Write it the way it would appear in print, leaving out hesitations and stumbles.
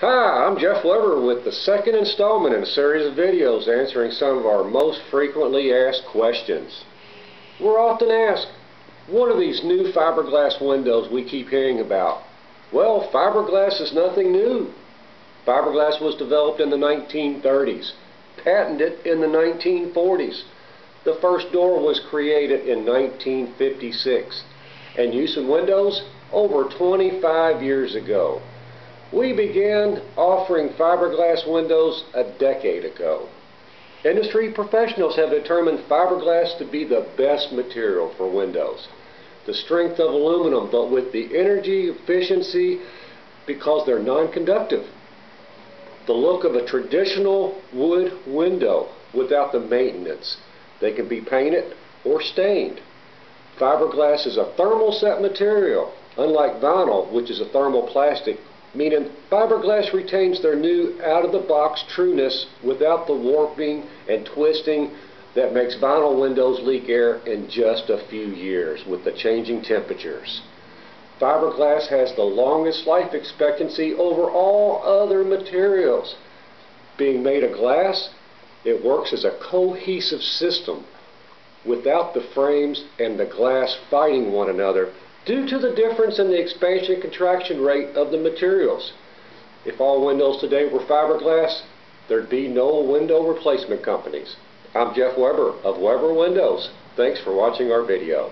Hi, I'm Jeff Weber with the second installment in a series of videos answering some of our most frequently asked questions. We're often asked, what are these new fiberglass windows we keep hearing about? Well, fiberglass is nothing new. Fiberglass was developed in the 1930s, patented in the 1940s. The first door was created in 1956, and use in windows over 25 years ago. We began offering fiberglass windows a decade ago. Industry professionals have determined fiberglass to be the best material for windows. The strength of aluminum, but with the energy efficiency because they're non-conductive. The look of a traditional wood window without the maintenance. They can be painted or stained. Fiberglass is a thermoset material, unlike vinyl, which is a thermoplastic, meaning fiberglass retains their new out-of-the-box trueness without the warping and twisting that makes vinyl windows leak air in just a few years with the changing temperatures. Fiberglass has the longest life expectancy over all other materials. Being made of glass, it works as a cohesive system without the frames and the glass fighting one another due to the difference in the expansion and contraction rate of the materials. If all windows today were fiberglass, there'd be no window replacement companies. I'm Jeff Weber of Weber Windows. Thanks for watching our video.